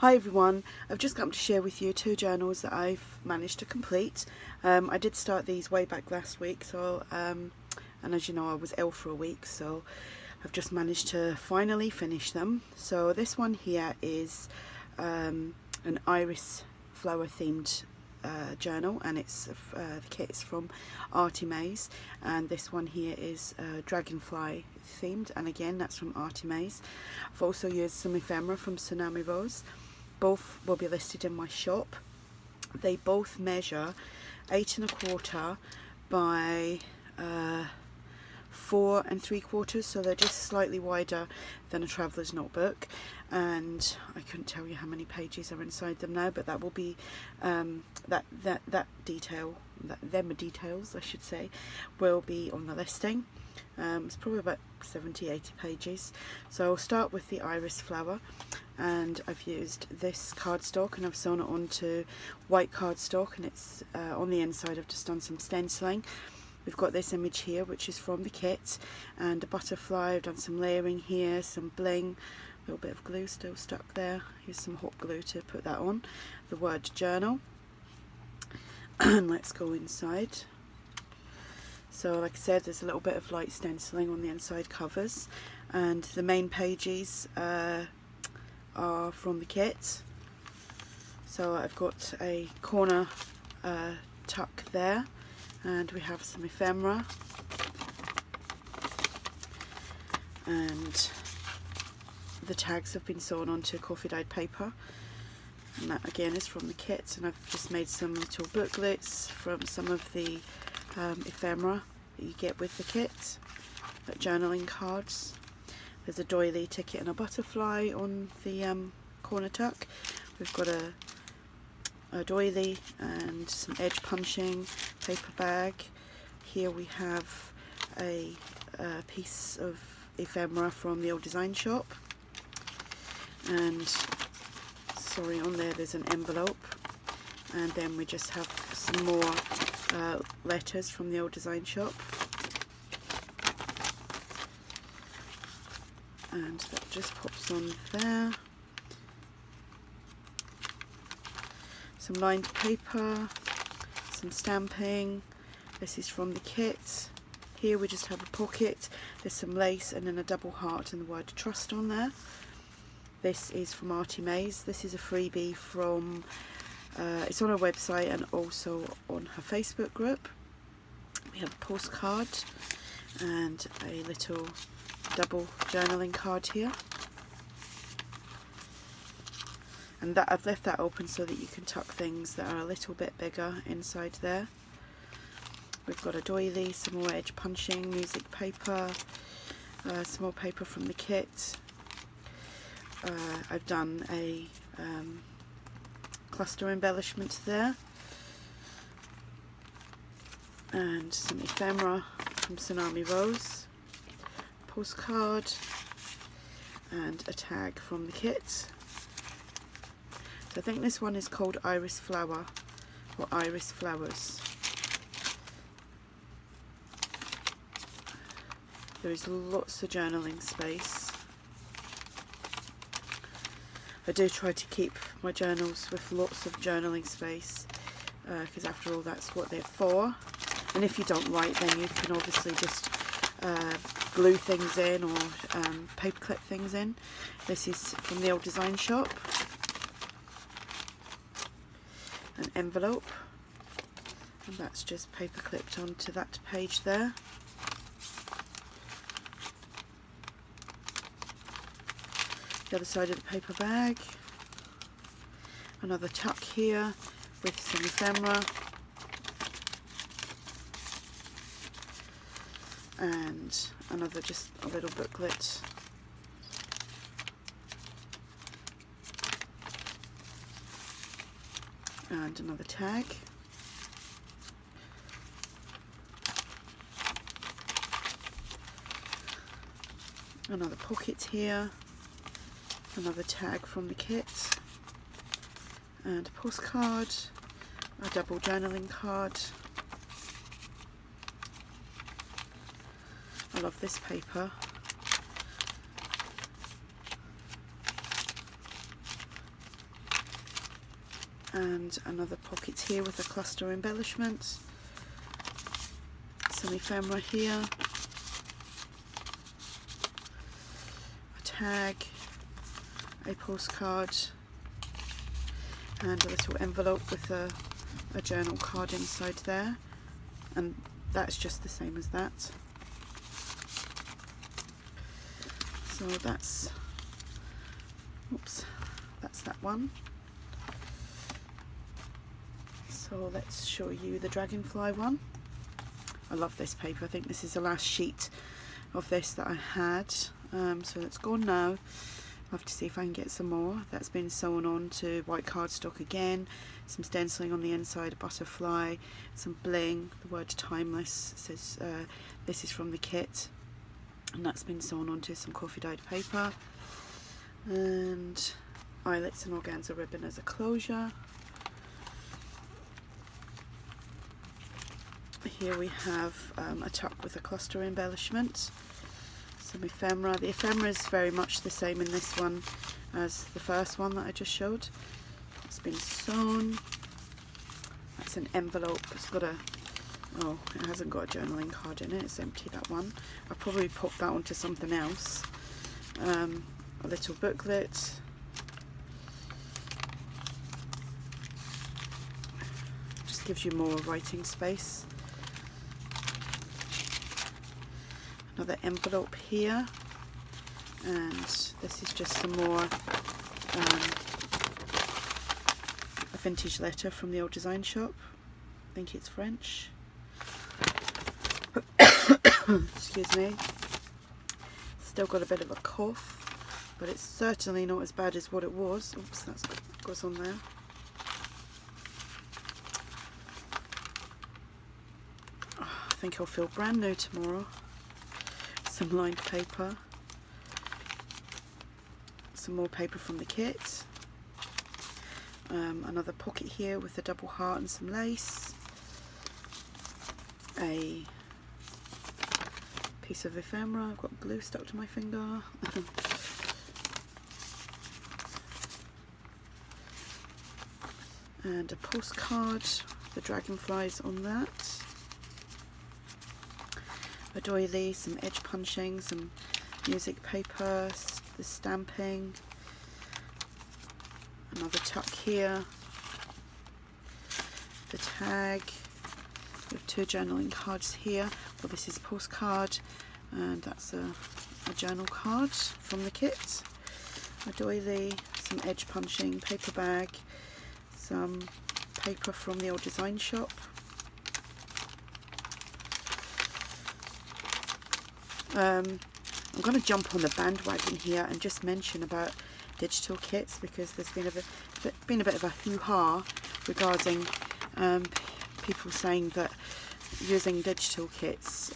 Hi everyone, I've just come to share with you 2 journals that I've managed to complete. I did start these way back last week, so and as you know I was ill for a week, so I've just managed to finally finish them. So this one here is an iris flower themed journal, and it's the kit is from Artie Maze, and this one here is dragonfly themed, and again that's from Artie Maze. I've also used some ephemera from Tsunami Rose. Both will be listed in my shop. They both measure 8 1/4 by 4 3/4, so they're just slightly wider than a traveller's notebook, and I couldn't tell you how many pages are inside them now, but that will be them details I should say will be on the listing. It's probably about 70-80 pages. So I'll start with the iris flower, and I've used this cardstock and I've sewn it onto white cardstock, and it's on the inside I've just done some stenciling. We've got this image here which is from the kit, and a butterfly. I've done some layering here, some bling, a little bit of glue still stuck there. Here's some hot glue to put that on. The word journal. And let's go inside. So like I said, there's a little bit of light stenciling on the inside covers, and the main pages are from the kit. So I've got a corner tuck there, and we have some ephemera, and the tags have been sewn onto coffee dyed paper, and that again is from the kit. And I've just made some little booklets from some of the ephemera that you get with the kit, like journaling cards. There's a doily, ticket and a butterfly on the corner tuck. We've got a doily and some edge punching, paper bag. Here we have a piece of ephemera from the old design shop, and sorry, on there's an envelope, and then we just have some more letters from the old design shop, and that just pops on there. Some lined paper, some stamping. This is from the kit. Here we just have a pocket, there's some lace and then a double heart and the word trust on there. This is from Artie Maze. This is a freebie from it's on her website and also on her Facebook group. We have a postcard and a little double journaling card here, and that I've left that open so that you can tuck things that are a little bit bigger inside there. We've got a doily, some more edge punching, music paper, some more paper from the kit. I've done a cluster embellishment there, and some ephemera from Tsunami Rose, postcard, and a tag from the kit. So I think this one is called Iris Flower or Iris Flowers. There is lots of journaling space. I do try to keep my journals with lots of journaling space, because after all that's what they're for. And if you don't write, then you can obviously just glue things in or paper clip things in. This is from the old design shop. An envelope, and that's just paper clipped onto that page there. The other side of the paper bag, another tuck here with some ephemera, and another just a little booklet, and another tag, another pocket here, another tag from the kit, and a postcard, a double journaling card. I love this paper. and another pocket here with a cluster embellishment, some ephemera here, a tag, a postcard, and a little envelope with a journal card inside there, and that's just the same as that. So that's, oops, that's that one. So let's show you the dragonfly one. I love this paper. I think this is the last sheet of this that I had. So it's gone now. I'll have to see if I can get some more. That's been sewn on to white cardstock again. Some stenciling on the inside, a butterfly, some bling. The word timeless says this is from the kit. And that's been sewn onto some coffee dyed paper. And eyelets and organza ribbon as a closure. Here we have a tuck with a cluster embellishment, some ephemera. The ephemera is very much the same in this one as the first one that I just showed. It's been sewn. That's an envelope. It's got a, oh, it hasn't got a journaling card in it. It's empty, that one. I'll probably pop that onto something else. A little booklet. Just gives you more writing space. Another envelope here, and this is just some more a vintage letter from the old design shop. I think it's French. Excuse me. Still got a bit of a cough, but it's certainly not as bad as what it was. Oops, that's what goes on there. Oh, I think I'll feel brand new tomorrow. Some lined paper, some more paper from the kit, another pocket here with a double heart and some lace, a piece of ephemera. I've got glue stuck to my finger. And a postcard, the dragonflies on that. A doily, some edge punching, some music paper, the stamping, another tuck here, the tag. We have two journaling cards here. Well, this is a postcard, and that's a journal card from the kit. A doily, some edge punching, paper bag, some paper from the old design shop. I'm going to jump on the bandwagon here and just mention about digital kits, because there's been a bit of a hoo-ha regarding people saying that using digital kits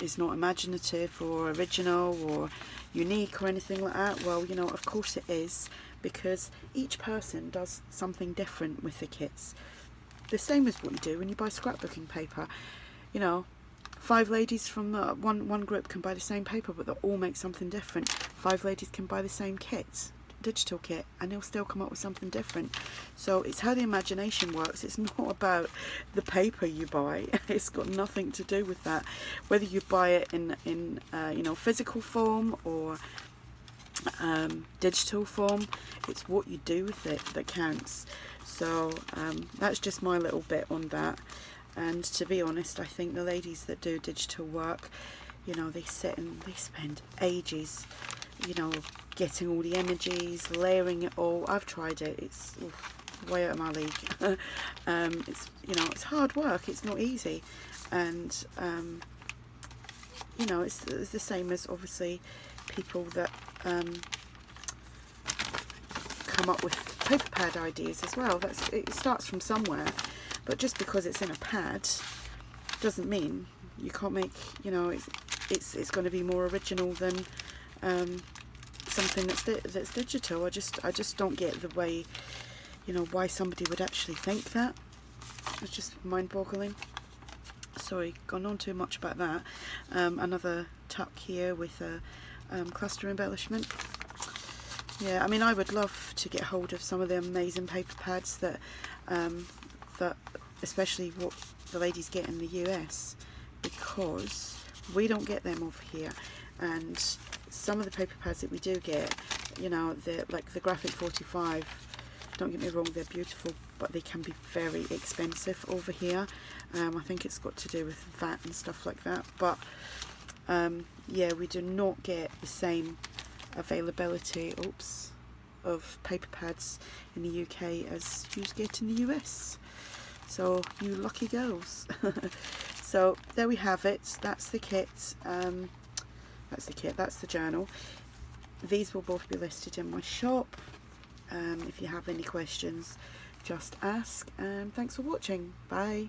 is not imaginative or original or unique or anything like that. Well, you know, of course it is, because each person does something different with the kits. The same as what you do when you buy scrapbooking paper. You know, 5 ladies from one group can buy the same paper, but they'll all make something different. 5 ladies can buy the same kit, digital kit, and they'll still come up with something different. So it's how the imagination works. It's not about the paper you buy. It's got nothing to do with that. Whether you buy it in you know, physical form or digital form, it's what you do with it that counts. So that's just my little bit on that. And to be honest, I think the ladies that do digital work, you know, they sit and they spend ages, you know, getting all the images, layering it all. I've tried it. It's way out of my league. It's, you know, it's hard work. It's not easy. And, you know, it's the same as obviously people that come up with paper pad ideas as well. It starts from somewhere. But just because it's in a pad doesn't mean you can't make, you know, it's going to be more original than something that's digital. I just don't get the way, you know, why somebody would actually think that. It's just mind-boggling. Sorry, gone on too much about that. Another tuck here with a cluster embellishment. Yeah, I mean, I would love to get hold of some of the amazing paper pads that, that especially what the ladies get in the US, because we don't get them over here. And some of the paper pads that we do get, you know, they're like the Graphic 45. Don't get me wrong, they're beautiful, but they can be very expensive over here. I think it's got to do with VAT and stuff like that. But yeah, we do not get the same availability, of paper pads in the UK as you get in the US. So you lucky girls. So there we have it. That's the kit. That's the journal. These will both be listed in my shop. If you have any questions, just ask. And thanks for watching. Bye.